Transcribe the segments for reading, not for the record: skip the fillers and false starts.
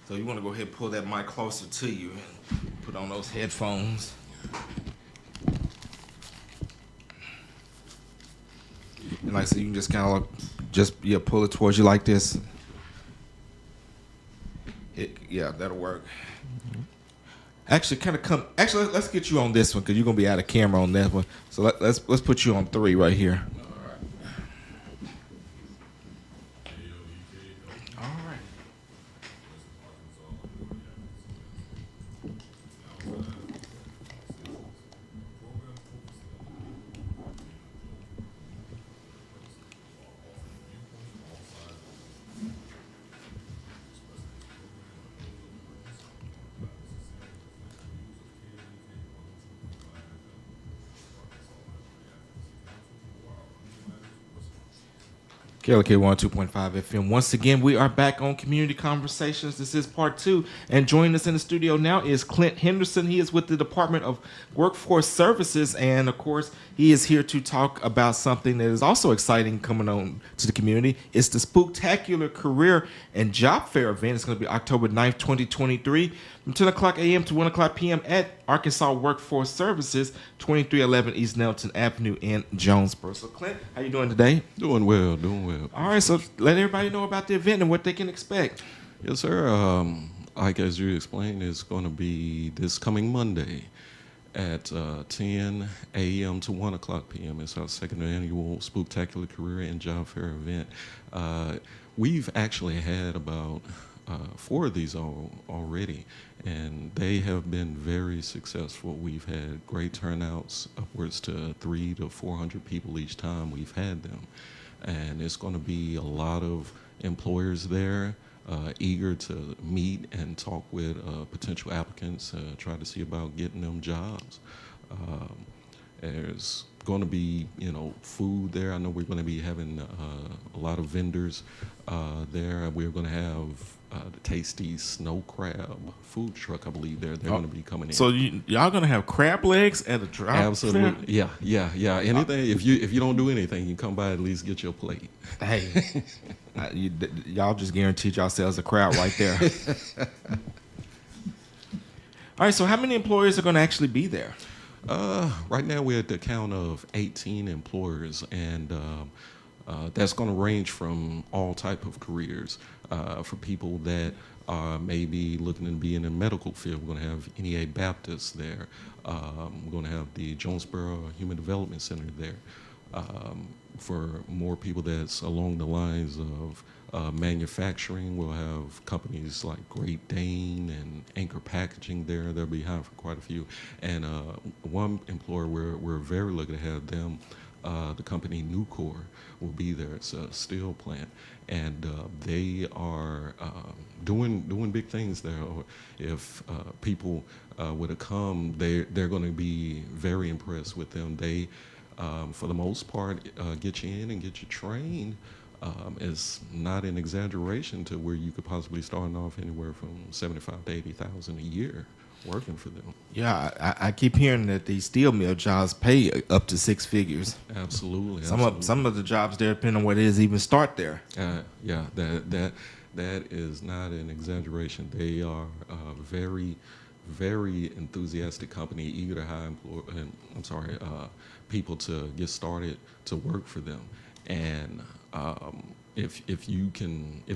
So you want to go ahead and pull that mic closer to you and put on those headphones. And like I said, you can just kind of pull it towards you like this. Yeah, that'll work. Actually, kind of come. Actually, let's get you on this one because you're gonna be out of camera on that one. So let's put you on 3 right here. All right. KLK 102.5 FM. Once again, we are back on Community Conversations. This is part 2. And joining us in the studio now is Clint Henderson. He is with the Department of Workforce Services. And of course, he is here to talk about something that is also exciting coming on to the community. It's the Spooktacular Career and Job Fair event. It's going to be October 9th, 2023, from 10 o'clock a.m. to 1 o'clock p.m. at Arkansas Workforce Services, 2311 East Nelson Avenue in Jonesboro. So, Clint, how you doing today? Doing well, doing well. All right, so let everybody know about the event and what they can expect. Yes, sir. Like as you explained, it's going to be this coming Monday at 10 a.m. to 1 o'clock p.m. It's our second annual Spooktacular Career and Job Fair event. We've actually had about 4 of these already, and they have been very successful. We've had great turnouts, upwards to 300 to 400 people each time we've had them. And it's going to be a lot of employers there, eager to meet and talk with potential applicants, try to see about getting them jobs. There's going to be, food there. I know we're going to be having a lot of vendors there. We're going to have the tasty snow crab food truck, I believe they're going to be coming in. So y'all going to have crab legs at the drop? Absolutely, yeah. Anything, if you don't do anything, you come by at least get your plate. Hey, y'all just guaranteed yourselves a crowd right there. All right, so how many employers are going to actually be there? Right now we're at the count of 18 employers, and that's going to range from all type of careers. For people that are maybe looking to be in the medical field, we're going to have NEA Baptist there. We're going to have the Jonesboro Human Development Center there. For more people that's along the lines of manufacturing, we'll have companies like Great Dane and Anchor Packaging there. They'll be hiring for quite a few. And one employer we're very lucky to have them. The company Nucor will be there. It's a steel plant, and they are doing big things there. If people were to come, they're going to be very impressed with them. They, for the most part, get you in and get you trained. It's not an exaggeration to where you could possibly start off anywhere from 75 to 80,000 a year working for them. Yeah, I keep hearing that these steel mill jobs pay up to 6 figures. Absolutely. Some of the jobs there, depending on what it is, even start there. Yeah, that is not an exaggeration. They are a very, very enthusiastic company, eager to hire people to get started to work for them. And if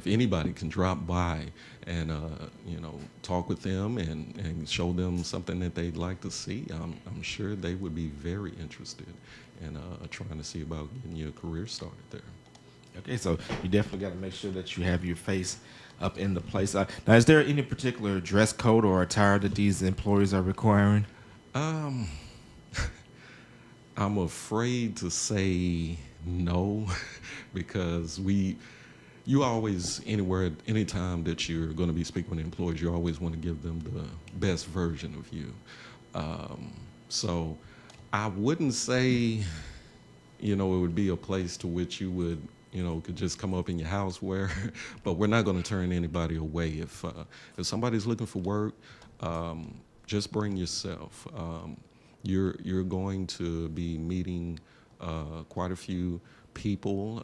anybody can drop by and talk with them and show them something that they'd like to see, I'm sure they would be very interested in trying to see about getting your career started there. Okay, so you definitely got to make sure that you have your face up in the place. Now, is there any particular dress code or attire that these employers are requiring? I'm afraid to say no, because you always, anytime that you're going to be speaking with employees, you always want to give them the best version of you. So I wouldn't say, it would be a place to which you would, could just come up in your house wear, but we're not going to turn anybody away. If somebody's looking for work, just bring yourself. You're going to be meeting quite a few people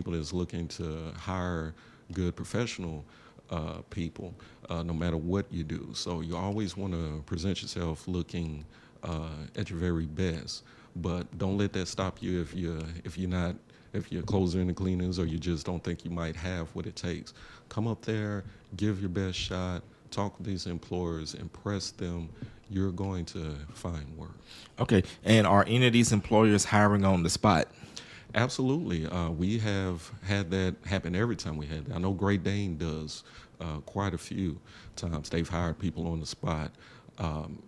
that's looking to hire good professional people, no matter what you do. So you always want to present yourself looking at your very best, but don't let that stop you if you're closer in the cleaners or you just don't think you might have what it takes. Come up there, give your best shot, talk with these employers, impress them. You're going to find work. Okay, and are any of these employers hiring on the spot? Absolutely. We have had that happen every time we had that. I know Great Dane does quite a few times. They've hired people on the spot.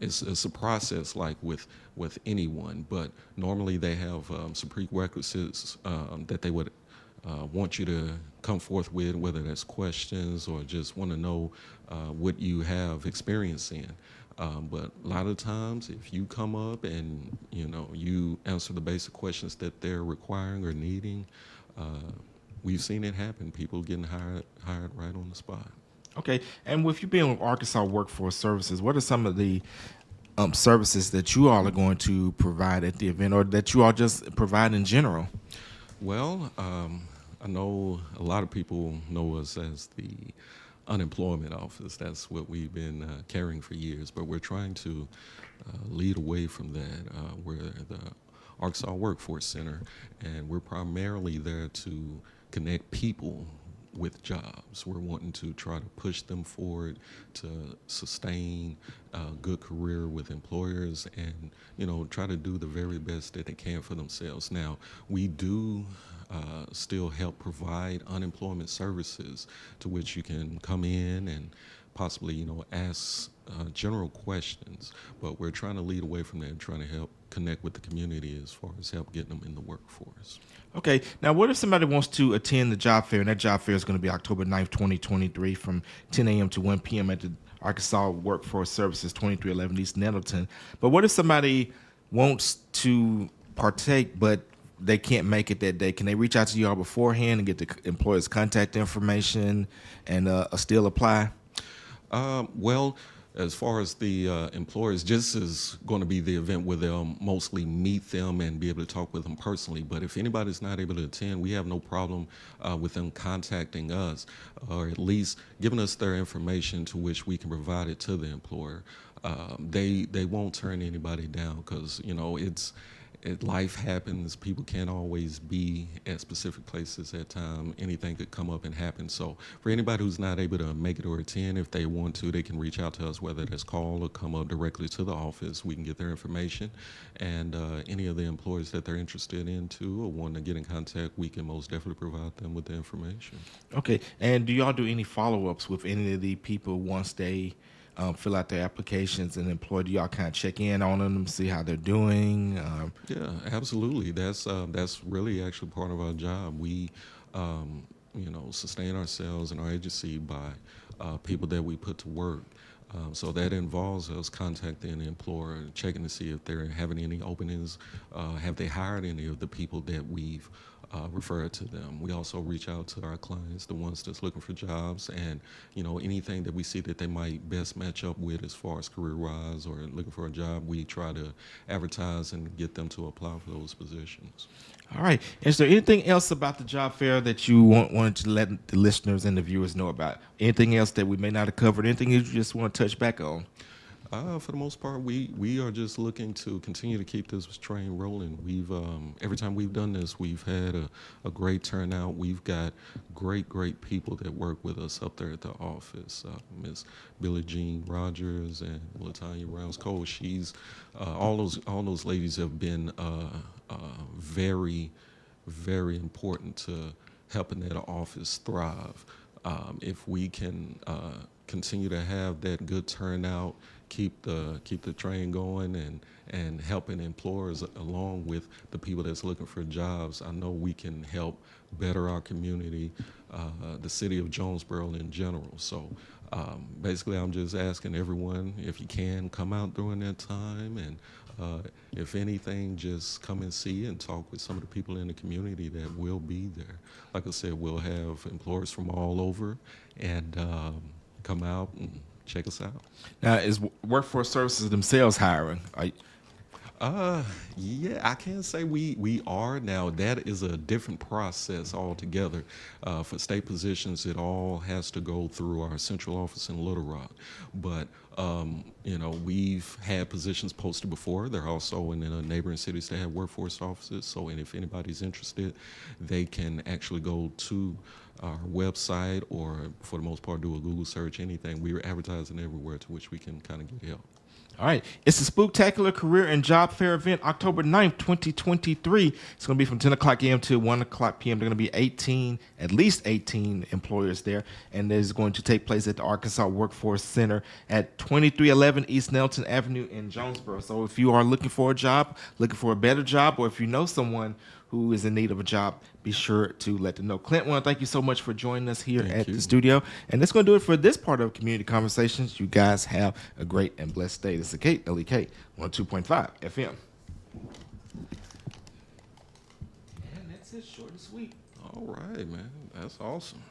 It's a process like with anyone, but normally they have some prerequisites that they would want you to come forth with, whether that's questions or just want to know what you have experience in. But a lot of times, if you come up and you answer the basic questions that they're requiring or needing, we've seen it happen. People getting hired right on the spot. Okay, and with you being with Arkansas Workforce Services, what are some of the services that you all are going to provide at the event, or that you all just provide in general? Well, I know a lot of people know us as the unemployment office. That's what we've been carrying for years, but we're trying to lead away from that. We're the Arkansas Workforce Center, and we're primarily there to connect people with jobs. We're wanting to try to push them forward to sustain a good career with employers and, try to do the very best that they can for themselves. Now, we do still help provide unemployment services to which you can come in and possibly, ask general questions, but we're trying to lead away from that and trying to help connect with the community as far as help getting them in the workforce. Okay, now what if somebody wants to attend the job fair, and that job fair is going to be October 9th, 2023 from 10 a.m. to 1 p.m. at the Arkansas Workforce Services, 2311 East Nettleton. But what if somebody wants to partake, but they can't make it that day? Can they reach out to you all beforehand and get the employer's contact information and still apply? Well, as far as the employers, this is going to be the event where they'll mostly meet them and be able to talk with them personally. But if anybody's not able to attend, we have no problem with them contacting us, or at least giving us their information to which we can provide it to the employer. They won't turn anybody down because life happens. People can't always be at specific places at time. Anything could come up and happen. So for anybody who's not able to make it or attend, if they want to, they can reach out to us, whether that's call or come up directly to the office. We can get their information. And any of the employees that they're interested in too or want to get in contact, we can most definitely provide them with the information. Okay, and do y'all do any follow-ups with any of the people once they fill out their applications and employ? Do y'all kind of check in on them, see how they're doing? Yeah, absolutely. That's really actually part of our job. We, sustain ourselves and our agency by people that we put to work. So that involves us contacting the employer, checking to see if they're having any openings, have they hired any of the people that we've referred to them. We also reach out to our clients, the ones that's looking for jobs, and anything that we see that they might best match up with as far as career-wise or looking for a job, we try to advertise and get them to apply for those positions. All right. Is there anything else about the job fair that you wanted to let the listeners and the viewers know about? Anything else that we may not have covered? Anything you just want to touch back on? For the most part, we are just looking to continue to keep this train rolling. We've every time we've done this, we've had a great turnout. We've got great people that work with us up there at the office. Miss Billie Jean Rogers and Latanya Rounds Cole. She's all those ladies have been very important to helping that office thrive. If we can continue to have that good turnout, keep the train going, and helping employers along with the people that's looking for jobs, I know we can help better our community, the city of Jonesboro in general. So basically, I'm just asking everyone, if you can, come out during that time, and if anything, just come and see and talk with some of the people in the community that will be there. Like I said, we'll have employers from all over, and come out and check us out. Now, is Workforce Services themselves hiring? Yeah, I can't say we are now. That is a different process altogether. For state positions, it all has to go through our central office in Little Rock. But we've had positions posted before. They're also in the neighboring cities that have workforce offices. So, and if anybody's interested, they can actually go to our website or, for the most part, do a Google search. Anything. We're advertising everywhere to which we can kind of get help. All right. It's the Spooktacular Career and Job Fair event, October 9th, 2023. It's going to be from 10 o'clock a.m. to 1 o'clock p.m. There are going to be at least 18 employers there. And it's going to take place at the Arkansas Workforce Center at 2311 East Nelson Avenue in Jonesboro. So if you are looking for a job, looking for a better job, or if you know someone who is in need of a job, be sure to let them know. Clint, I want to thank you so much for joining us here at the studio. And that's going to do it for this part of Community Conversations. You guys have a great and blessed day. This is Kate, LEK, 102.5 FM. And that's it, short and sweet. All right, man. That's awesome.